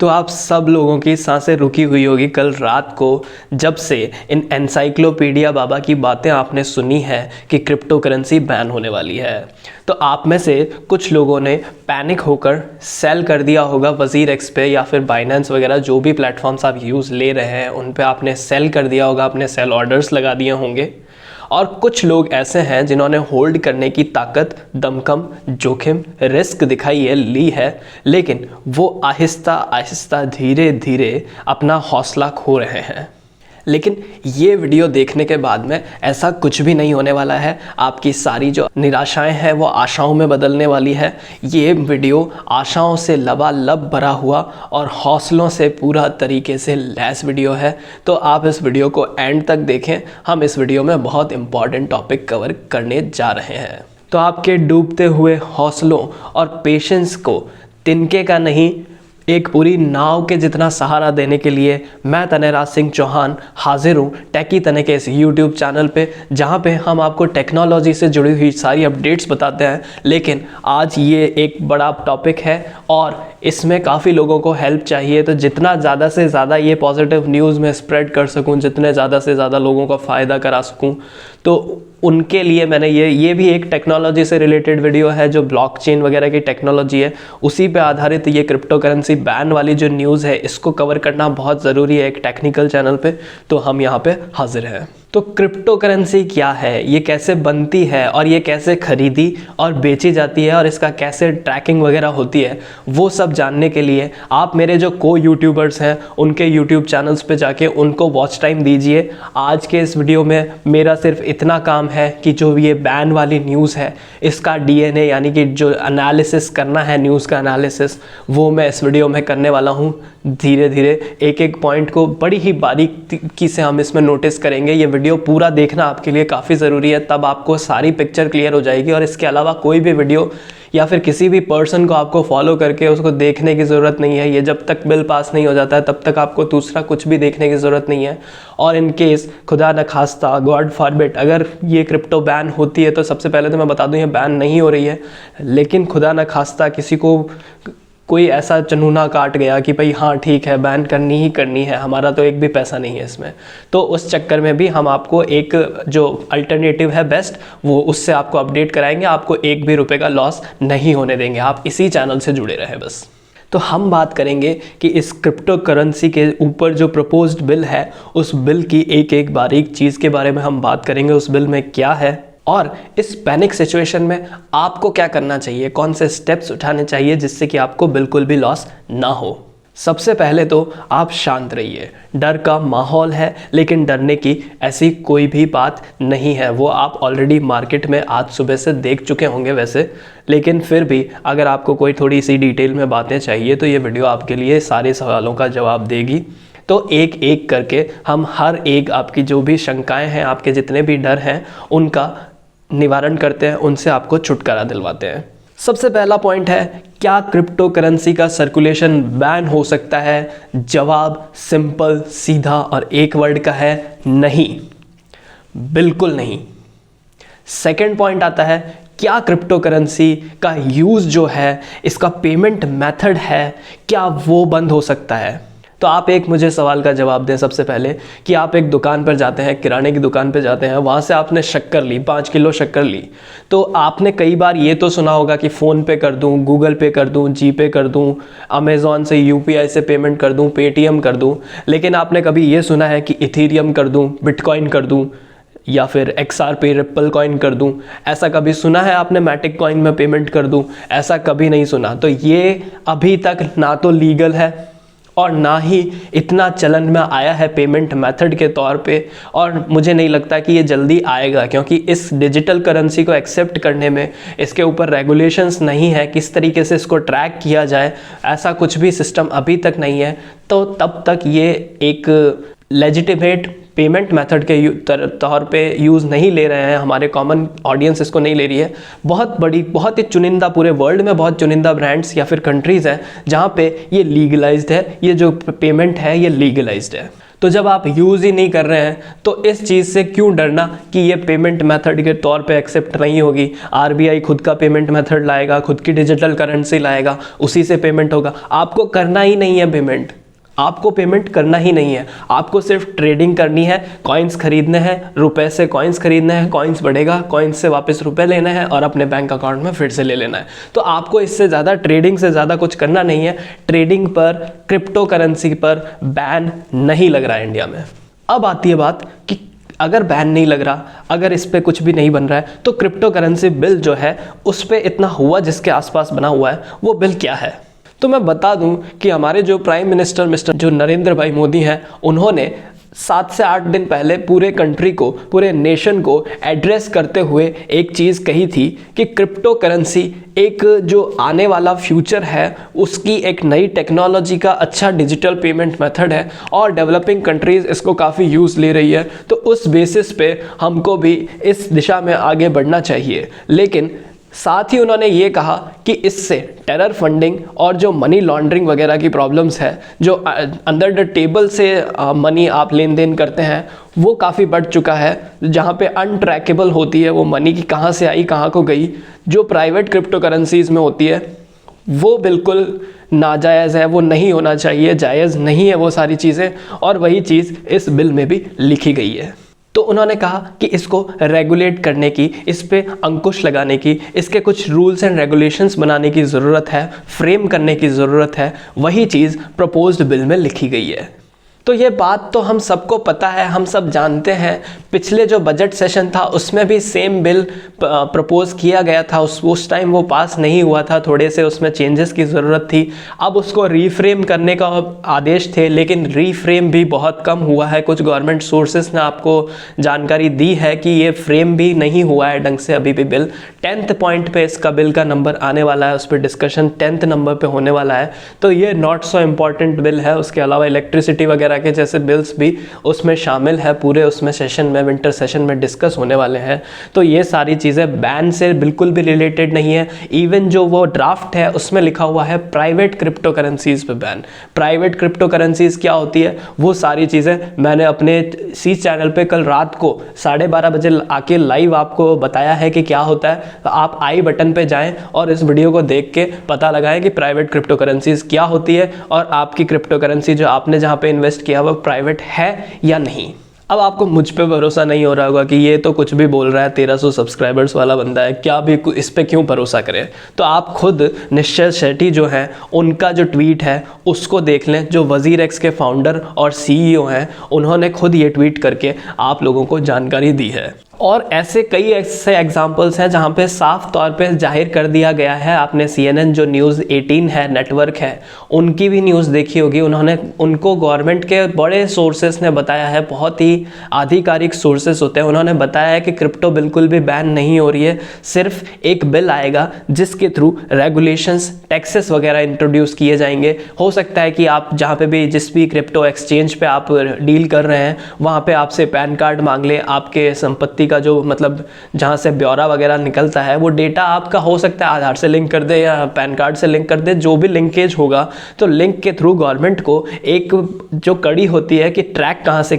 तो आप सब लोगों की सांसें रुकी हुई होगी कल रात को, जब से इन एनसाइक्लोपीडिया बाबा की बातें आपने सुनी है कि क्रिप्टो करेंसी बैन होने वाली है। तो आप में से कुछ लोगों ने पैनिक होकर सेल कर दिया होगा वज़ीर एक्स पे या फिर बाइनेंस वगैरह जो भी प्लेटफॉर्म्स आप यूज़ ले रहे हैं उन पे आपने सेल कर दिया होगा, अपने सेल ऑर्डर्स लगा दिए होंगे। और कुछ लोग ऐसे हैं जिन्होंने होल्ड करने की ताकत, दमखम, जोखिम, रिस्क दिखाई है, ली है, लेकिन वो आहिस्ता आहिस्ता धीरे धीरे अपना हौसला खो रहे हैं। लेकिन ये वीडियो देखने के बाद में ऐसा कुछ भी नहीं होने वाला है। आपकी सारी जो निराशाएं हैं वो आशाओं में बदलने वाली है। ये वीडियो आशाओं से लबालब भरा हुआ और हौसलों से पूरा तरीके से लैस वीडियो है। तो आप इस वीडियो को एंड तक देखें। हम इस वीडियो में बहुत इंपॉर्टेंट टॉपिक कवर करने जा रहे हैं। तो आपके डूबते हुए हौसलों और पेशेंस को तिनके का नहीं, एक पूरी नाव के जितना सहारा देने के लिए मैं तनेराज सिंह चौहान हाजिर हूँ टेकी तने के इस यूट्यूब चैनल पे, जहाँ पे हम आपको टेक्नोलॉजी से जुड़ी हुई सारी अपडेट्स बताते हैं। लेकिन आज ये एक बड़ा टॉपिक है और इसमें काफ़ी लोगों को हेल्प चाहिए। तो जितना ज़्यादा से ज़्यादा ये पॉजिटिव न्यूज़ में स्प्रेड कर सकूँ, जितने ज़्यादा से ज़्यादा लोगों का फ़ायदा करा सकूँ, तो उनके लिए मैंने ये भी एक टेक्नोलॉजी से रिलेटेड वीडियो है जो ब्लॉकचेन वगैरह की टेक्नोलॉजी है, उसी पे आधारित ये क्रिप्टो करेंसी बैन वाली जो न्यूज़ है इसको कवर करना बहुत ज़रूरी है एक टेक्निकल चैनल पे। तो हम यहाँ पे हाजिर हैं। तो क्रिप्टो करेंसी क्या है, ये कैसे बनती है और ये कैसे खरीदी और बेची जाती है और इसका कैसे ट्रैकिंग वगैरह होती है, वो सब जानने के लिए आप मेरे जो को यूट्यूबर्स हैं उनके यूट्यूब चैनल्स पे जाके उनको वॉच टाइम दीजिए। आज के इस वीडियो में मेरा सिर्फ इतना काम है कि जो ये बैन वाली न्यूज़ है इसका डीएनए यानी कि जो एनालिसिस करना है, न्यूज़ का एनालिसिस, वो मैं इस वीडियो में करने वाला हूँ। धीरे धीरे एक एक पॉइंट को बड़ी ही बारीकी से हम इसमें नोटिस करेंगे। ये वीडियो पूरा देखना आपके लिए काफ़ी ज़रूरी है, तब आपको सारी पिक्चर क्लियर हो जाएगी। और इसके अलावा कोई भी वीडियो या फिर किसी भी पर्सन को आपको फॉलो करके उसको देखने की ज़रूरत नहीं है। ये जब तक बिल पास नहीं हो जाता है तब तक आपको दूसरा कुछ भी देखने की ज़रूरत नहीं है। और इन केस खुदा न खास्ता, गॉड फॉरबिड, अगर ये क्रिप्टो बैन होती है तो सबसे पहले तो मैं बता दूं ये बैन नहीं हो रही है, लेकिन खुदा न खास्ता किसी को कोई ऐसा चनूना काट गया कि भाई हाँ ठीक है बैन करनी ही करनी है, हमारा तो एक भी पैसा नहीं है इसमें, तो उस चक्कर में भी हम आपको एक जो अल्टरनेटिव है बेस्ट, वो उससे आपको अपडेट कराएंगे। आपको एक भी रुपए का लॉस नहीं होने देंगे, आप इसी चैनल से जुड़े रहे बस। तो हम बात करेंगे कि इस क्रिप्टो करेंसी के ऊपर जो प्रपोज्ड बिल है उस बिल की एक एक बारीक चीज़ के बारे में हम बात करेंगे। उस बिल में क्या है और इस पैनिक सिचुएशन में आपको क्या करना चाहिए, कौन से स्टेप्स उठाने चाहिए जिससे कि आपको बिल्कुल भी लॉस ना हो। सबसे पहले तो आप शांत रहिए। डर का माहौल है लेकिन डरने की ऐसी कोई भी बात नहीं है, वो आप ऑलरेडी मार्केट में आज सुबह से देख चुके होंगे वैसे। लेकिन फिर भी अगर आपको कोई थोड़ी सी डिटेल में बातें चाहिए तो ये वीडियो आपके लिए सारे सवालों का जवाब देगी। तो एक एक करके हम हर एक आपकी जो भी शंकाएं हैं, आपके जितने भी डर हैं, उनका निवारण करते हैं, उनसे आपको छुटकारा दिलवाते हैं। सबसे पहला पॉइंट है, क्या क्रिप्टो करेंसी का सर्कुलेशन बैन हो सकता है? जवाब सिंपल, सीधा और एक वर्ड का है, नहीं, बिल्कुल नहीं। सेकंड पॉइंट आता है, क्या क्रिप्टो करेंसी का यूज़ जो है, इसका पेमेंट मेथड है, क्या वो बंद हो सकता है? तो आप एक मुझे सवाल का जवाब दें सबसे पहले कि आप एक दुकान पर जाते हैं, किराने की दुकान पर जाते हैं, वहाँ से आपने शक्कर ली, 5 किलो शक्कर ली, तो आपने कई बार ये तो सुना होगा कि फ़ोन पे कर दूँ, गूगल पे कर दूँ, जी पे कर दूँ, अमेज़ॉन से यूपीआई से पेमेंट कर दूँ, पेटीएम कर दूँ, लेकिन आपने कभी ये सुना है कि इथीरियम कर दूँ, बिटकॉइन कर दूँ या फिर XRP रिप्पल कॉइन कर दूं? ऐसा कभी सुना है आपने? मैटिक कॉइन में पेमेंट कर दूं? ऐसा कभी नहीं सुना। तो ये अभी तक ना तो लीगल है और ना ही इतना चलन में आया है पेमेंट मेथड के तौर पे, और मुझे नहीं लगता कि ये जल्दी आएगा, क्योंकि इस डिजिटल करेंसी को एक्सेप्ट करने में इसके ऊपर रेगुलेशंस नहीं है, किस तरीके से इसको ट्रैक किया जाए, ऐसा कुछ भी सिस्टम अभी तक नहीं है। तो तब तक ये एक लेजिटिमेट पेमेंट मेथड के तौर पे यूज़ नहीं ले रहे हैं, हमारे कॉमन ऑडियंस इसको नहीं ले रही है। बहुत ही चुनिंदा, पूरे वर्ल्ड में बहुत चुनिंदा ब्रांड्स या फिर कंट्रीज़ हैं जहाँ पे ये लीगलाइज्ड है, ये जो पेमेंट है ये लीगलाइज्ड है। तो जब आप यूज़ ही नहीं कर रहे हैं तो इस चीज़ से क्यों डरना कि ये पेमेंट मेथड के तौर पे एक्सेप्ट नहीं होगी। आरबीआई खुद का पेमेंट मेथड लाएगा, खुद की डिजिटल करेंसी लाएगा, उसी से पेमेंट होगा। आपको करना ही नहीं है पेमेंट, आपको पेमेंट करना ही नहीं है, आपको सिर्फ ट्रेडिंग करनी है, कॉइन्स खरीदने हैं, रुपए से कॉइन्स खरीदने हैं, कॉइन्स बढ़ेगा, कॉइन्स से वापस रुपए लेना है और अपने बैंक अकाउंट में फिर से ले लेना है। तो आपको इससे ज़्यादा, ट्रेडिंग से ज़्यादा कुछ करना नहीं है। ट्रेडिंग पर, क्रिप्टो करेंसी पर बैन नहीं लग रहा है इंडिया में। अब आती है बात कि अगर बैन नहीं लग रहा, अगर इस पर कुछ भी नहीं बन रहा है, तो क्रिप्टो करेंसी बिल जो है उस पर इतना हुआ जिसके आसपास बना हुआ है, वो बिल क्या है। तो मैं बता दूं कि हमारे जो प्राइम मिनिस्टर मिस्टर जो नरेंद्र भाई मोदी हैं, उन्होंने 7 से 8 दिन पहले पूरे कंट्री को, पूरे नेशन को एड्रेस करते हुए एक चीज़ कही थी कि क्रिप्टो करेंसी एक जो आने वाला फ्यूचर है, उसकी एक नई टेक्नोलॉजी का अच्छा डिजिटल पेमेंट मेथड है और डेवलपिंग कंट्रीज़ इसको काफ़ी यूज़ ले रही है। तो उस बेसिस पे हमको भी इस दिशा में आगे बढ़ना चाहिए। लेकिन साथ ही उन्होंने ये कहा कि इससे टेरर फंडिंग और जो मनी लॉन्ड्रिंग वगैरह की प्रॉब्लम्स है, जो अंडर द टेबल से मनी आप लेन देन करते हैं, वो काफ़ी बढ़ चुका है। जहाँ पे अनट्रैकेबल होती है वो मनी की कहाँ से आई, कहाँ को गई, जो प्राइवेट क्रिप्टो करेंसीज़ में होती है, वो बिल्कुल नाजायज़ है, वो नहीं होना चाहिए, जायज़ नहीं है वो सारी चीज़ें। और वही चीज़ इस बिल में भी लिखी गई है। तो उन्होंने कहा कि इसको रेगुलेट करने की, इस पे अंकुश लगाने की, इसके कुछ रूल्स एंड रेगुलेशंस बनाने की ज़रूरत है, फ्रेम करने की ज़रूरत है। वही चीज़ प्रपोज्ड बिल में लिखी गई है। तो ये बात तो हम सबको पता है, हम सब जानते हैं। पिछले जो बजट सेशन था उसमें भी सेम बिल प्रपोज किया गया था, उस टाइम वो पास नहीं हुआ था, थोड़े से उसमें चेंजेस की ज़रूरत थी। अब उसको रीफ्रेम करने का आदेश थे, लेकिन रीफ्रेम भी बहुत कम हुआ है। कुछ गवर्नमेंट सोर्सेस ने आपको जानकारी दी है कि ये फ्रेम भी नहीं हुआ है ढंग से अभी भी बिल। 10th पॉइंट पे इसका बिल का नंबर आने वाला है, उस पर डिस्कशन 10th नंबर पे होने वाला है। तो ये नॉट सो इम्पॉर्टेंट बिल है। उसके अलावा इलेक्ट्रिसिटी वगैरह के जैसे बिल्स भी उसमें शामिल है, पूरे उसमें सेशन में, विंटर सेशन में डिस्कस होने वाले हैं। तो ये सारी चीज़ें बैन से बिल्कुल भी रिलेटेड नहीं है। इवन जो वो ड्राफ्ट है उसमें लिखा हुआ है प्राइवेट क्रिप्टो करेंसीज पे बैन। प्राइवेट क्रिप्टो करेंसीज क्या होती है, वो सारी चीज़ें मैंने अपने इसी चैनल पे कल रात को 12:30 बजे आके लाइव आपको बताया है कि क्या होता है। तो आप आई बटन पे जाएं और इस वीडियो को देख के पता लगाएं कि प्राइवेट क्रिप्टो करेंसीज क्या होती है और आपकी क्रिप्टो करेंसी जो आपने जहाँ पे इन्वेस्ट किया वो प्राइवेट है या नहीं। अब आपको मुझ पे भरोसा नहीं हो रहा होगा कि ये तो कुछ भी बोल रहा है, 1300 सब्सक्राइबर्स वाला बंदा है, क्या भी इस पे क्यों भरोसा करें। तो आप खुद निश्चय शेट्टी जो हैं उनका जो ट्वीट है उसको देख लें, जो वजीर एक्स के फाउंडर और सीईओ हैं, उन्होंने खुद ये ट्वीट करके आप लोगों को जानकारी दी है। और ऐसे कई ऐसे एग्जाम्पल्स हैं जहाँ पे साफ तौर पे जाहिर कर दिया गया है। आपने CNN जो न्यूज़ 18 है नेटवर्क है, उनकी भी न्यूज़ देखी होगी। उनको गवर्नमेंट के बड़े सोर्सेस ने बताया है, बहुत ही आधिकारिक सोर्सेस होते हैं, उन्होंने बताया है कि क्रिप्टो बिल्कुल भी बैन नहीं हो रही है। सिर्फ एक बिल आएगा जिसके थ्रू रेगुलेशंस, टैक्सेस वगैरह इंट्रोड्यूस किए जाएंगे। हो सकता है कि आप जहाँ पे भी, जिस भी क्रिप्टो एक्सचेंज पे आप डील कर रहे हैं, वहाँ पे आपसे पैन कार्ड मांग लें, आपके संपत्ति का जो मतलब जहाँ से ब्यौरा वगैरह निकलता है वो डेटा आपका हो सकता है आधार से लिंक कर दे या पैन कार्ड से लिंक कर दे, जो भी लिंकेज होगा। तो लिंक के थ्रू गवर्नमेंट को एक जो कड़ी होती है कि ट्रैक कहाँ से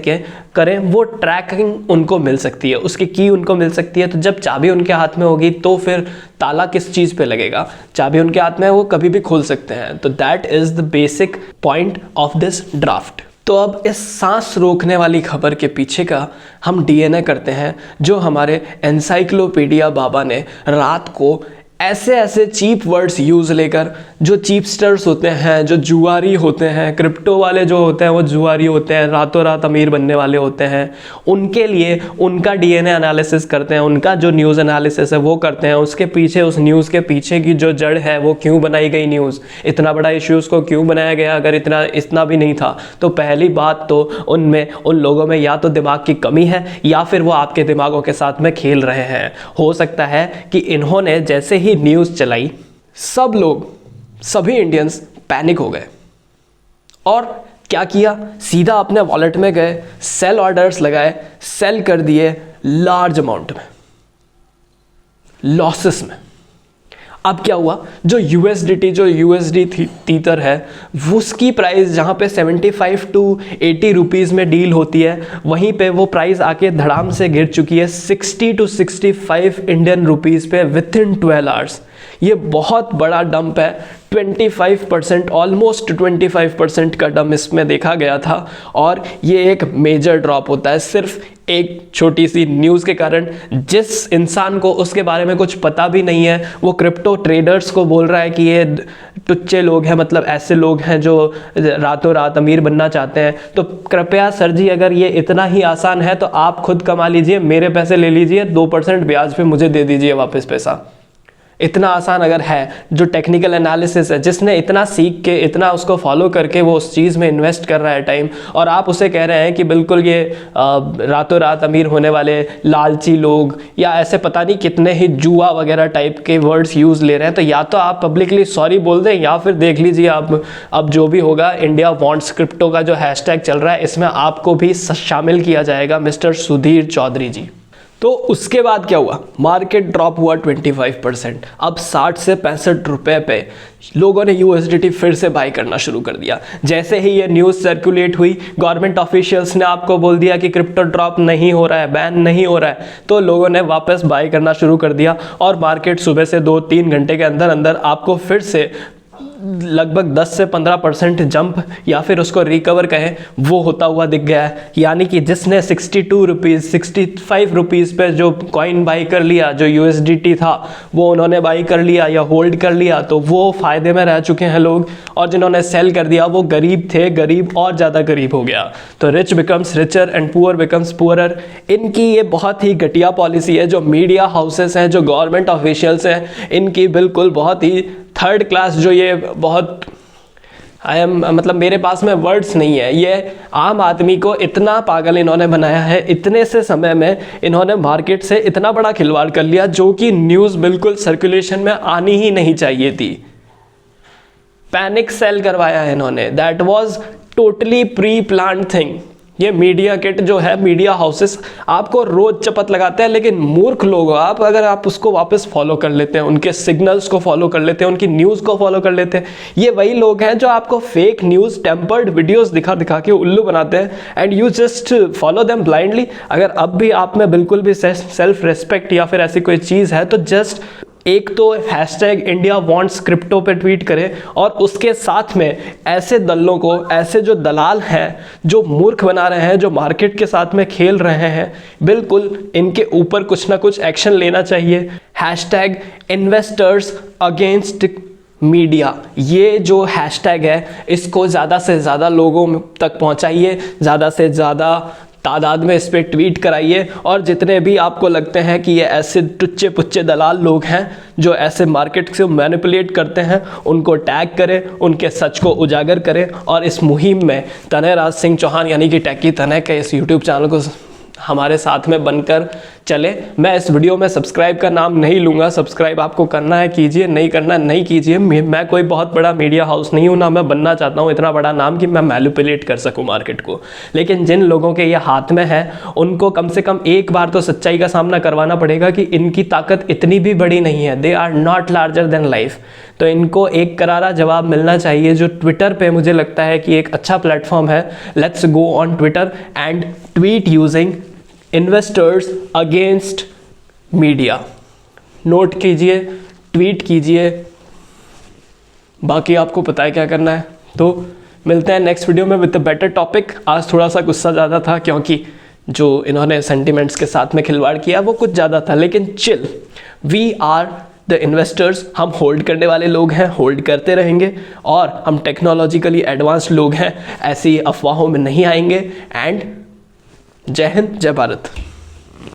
करें, वो ट्रैकिंग उनको मिल सकती है, उसकी की उनको मिल सकती है। तो जब चाबी उनके हाथ में होगी तो फिर ताला किस चीज़ पे लगेगा, चाबी उनके हाथ में है, वो कभी भी खोल सकते हैं। तो that is the basic point of this draft. तो अब इस सांस रोकने वाली खबर के पीछे का हम DNA करते हैं, जो हमारे एनसाइक्लोपीडिया बाबा ने रात को ऐसे ऐसे चीप वर्ड्स यूज़ लेकर, जो चीपस्टर्स होते हैं, जो जुआरी होते हैं, क्रिप्टो वाले जो होते हैं वो जुआरी होते हैं, रातों रात अमीर बनने वाले होते हैं, उनके लिए उनका DNA एनालिसिस करते हैं, उनका जो न्यूज़ एनालिसिस है वो करते हैं। उसके पीछे, उस न्यूज़ के पीछे की जो जड़ है, वो क्यों बनाई गई न्यूज़, इतना बड़ा इश्यूज़ को क्यों बनाया गया, अगर इतना भी नहीं था। तो पहली बात तो उन लोगों में या तो दिमाग की कमी है या फिर वो आपके दिमागों के साथ में खेल रहे हैं। हो सकता है कि इन्होंने जैसे ही न्यूज़ चलाई, सब लोग, सभी इंडियंस पैनिक हो गए और क्या किया, सीधा अपने वॉलेट में गए, सेल ऑर्डर्स लगाए, सेल कर दिए लार्ज अमाउंट में, लॉसेस में। अब क्या हुआ, जो यूएसडी तीतर है उसकी प्राइस जहाँ पे 75 टू 80 रुपीज़ में डील होती है, वहीं पे वो प्राइस आके धड़ाम से गिर चुकी है 60 टू 65 इंडियन रुपीज़ पे विद इन 12 आवर्स। ये बहुत बड़ा डंप है, 25%, ऑलमोस्ट 25% का डंप इसमें देखा गया था। और ये एक मेजर ड्रॉप होता है सिर्फ एक छोटी सी न्यूज़ के कारण। जिस इंसान को उसके बारे में कुछ पता भी नहीं है, वो क्रिप्टो ट्रेडर्स को बोल रहा है कि ये टुच्चे लोग हैं, मतलब ऐसे लोग हैं जो रातों रात अमीर बनना चाहते हैं। तो कृपया सर जी, अगर ये इतना ही आसान है तो आप खुद कमा लीजिए, मेरे पैसे ले लीजिए, 2% ब्याज पे मुझे दे दीजिए वापस पैसा। इतना आसान अगर है, जो टेक्निकल एनालिसिस है, जिसने इतना सीख के, इतना उसको फॉलो करके वो उस चीज़ में इन्वेस्ट कर रहा है टाइम, और आप उसे कह रहे हैं कि बिल्कुल ये रातों रात अमीर होने वाले लालची लोग या ऐसे पता नहीं कितने ही जुआ वगैरह टाइप के वर्ड्स यूज़ ले रहे हैं। तो या तो आप पब्लिकली सॉरी बोल दें, या फिर देख लीजिए आप अब जो भी होगा, इंडिया वांट्स क्रिप्टो का जो हैशटैग चल रहा है, इसमें आपको भी शामिल किया जाएगा मिस्टर सुधीर चौधरी जी। तो उसके बाद क्या हुआ, मार्केट ड्रॉप हुआ 25%। अब 60 से 65 रुपए पे लोगों ने यूएसडीटी फिर से बाई करना शुरू कर दिया। जैसे ही ये न्यूज़ सर्कुलेट हुई, गवर्नमेंट ऑफिशियल्स ने आपको बोल दिया कि क्रिप्टो ड्रॉप नहीं हो रहा है, बैन नहीं हो रहा है, तो लोगों ने वापस बाई करना शुरू कर दिया। और मार्केट सुबह से 2-3 घंटे के अंदर अंदर आपको फिर से लगभग 10 से 15% जंप या फिर उसको रिकवर कहें, वो होता हुआ दिख गया है। यानी कि जिसने 62 रुपीज़ 65 रुपीज़ पे जो कॉइन बाई कर लिया, जो यूएसडीटी था वो उन्होंने बाई कर लिया या होल्ड कर लिया, तो वो फ़ायदे में रह चुके हैं लोग। और जिन्होंने सेल कर दिया वो गरीब थे, गरीब और ज़्यादा गरीब हो गया। तो rich becomes richer and poor becomes poorer. इनकी ये बहुत ही घटिया पॉलिसी है। जो मीडिया हाउसेस हैं, जो गवर्नमेंट ऑफिशियल्स हैं, इनकी बिल्कुल बहुत ही थर्ड क्लास, जो ये बहुत मतलब मेरे पास में वर्ड्स नहीं है। ये आम आदमी को इतना पागल इन्होंने बनाया है, इतने से समय में इन्होंने मार्केट से इतना बड़ा खिलवाड़ कर लिया, जो कि न्यूज़ बिल्कुल सर्कुलेशन में आनी ही नहीं चाहिए थी। पैनिक सेल करवाया है इन्होंने, that was totally pre planned thing. ये मीडिया किट जो है, मीडिया हाउसेस आपको रोज चपत लगाते हैं, लेकिन मूर्ख लोग हो आप अगर आप उसको वापस फॉलो कर लेते हैं, उनके सिग्नल्स को फॉलो कर लेते हैं, उनकी न्यूज़ को फॉलो कर लेते हैं। ये वही लोग हैं जो आपको फेक न्यूज़, टेम्पर्ड वीडियोस दिखा दिखा के उल्लू बनाते हैं, and you just follow them blindly. अगर अब भी आप में बिल्कुल भी सेल्फ रिस्पेक्ट या फिर ऐसी कोई चीज़ है, तो जस्ट एक तो हैशटैग इंडिया वांट्स क्रिप्टो पे ट्वीट करें, और उसके साथ में ऐसे दलों को, ऐसे जो दलाल हैं जो मूर्ख बना रहे हैं, जो मार्केट के साथ में खेल रहे हैं, बिल्कुल इनके ऊपर कुछ ना कुछ एक्शन लेना चाहिए। हैशटैग इन्वेस्टर्स अगेंस्ट मीडिया, ये जो हैशटैग है, इसको ज़्यादा से ज़्यादा लोगों तक पहुँचाइए, ज़्यादा से ज़्यादा तादाद में इस पर ट्वीट कराइए। और जितने भी आपको लगते हैं कि ये ऐसे टुच्चे पुच्चे दलाल लोग हैं जो ऐसे मार्केट से मैनिपुलेट करते हैं, उनको टैग करें, उनके सच को उजागर करें, और इस मुहिम में तनय राज सिंह चौहान यानी कि टेकी तनय के इस यूट्यूब चैनल को हमारे साथ में बनकर चले। मैं इस वीडियो में सब्सक्राइब का नाम नहीं लूँगा, सब्सक्राइब आपको करना है कीजिए, नहीं करना है नहीं कीजिए। मैं कोई बहुत बड़ा मीडिया हाउस नहीं हूँ, ना मैं बनना चाहता हूँ इतना बड़ा नाम कि मैं मैनिपुलेट कर सकूँ मार्केट को। लेकिन जिन लोगों के ये हाथ में है, उनको कम से कम एक बार तो सच्चाई का सामना करवाना पड़ेगा कि इनकी ताकत इतनी भी बड़ी नहीं है, they are not larger than life. तो इनको एक करारा जवाब मिलना चाहिए, जो ट्विटर पे मुझे लगता है कि एक अच्छा प्लेटफॉर्म है। Let's go on Twitter and tweet using investors against media. Note कीजिए, ट्वीट कीजिए, बाकी आपको पता है क्या करना है। तो मिलते हैं नेक्स्ट वीडियो में विद अ बेटर टॉपिक। आज थोड़ा सा गुस्सा ज़्यादा था क्योंकि जो इन्होंने सेंटिमेंट्स के साथ में खिलवाड़ किया वो कुछ ज़्यादा था, लेकिन chill, we are the investors. हम होल्ड करने वाले लोग हैं, होल्ड करते रहेंगे, और हम टेक्नोलॉजिकली एडवांस्ड लोग हैं, ऐसी अफवाहों में नहीं आएंगे। एंड जय हिंद, जय भारत।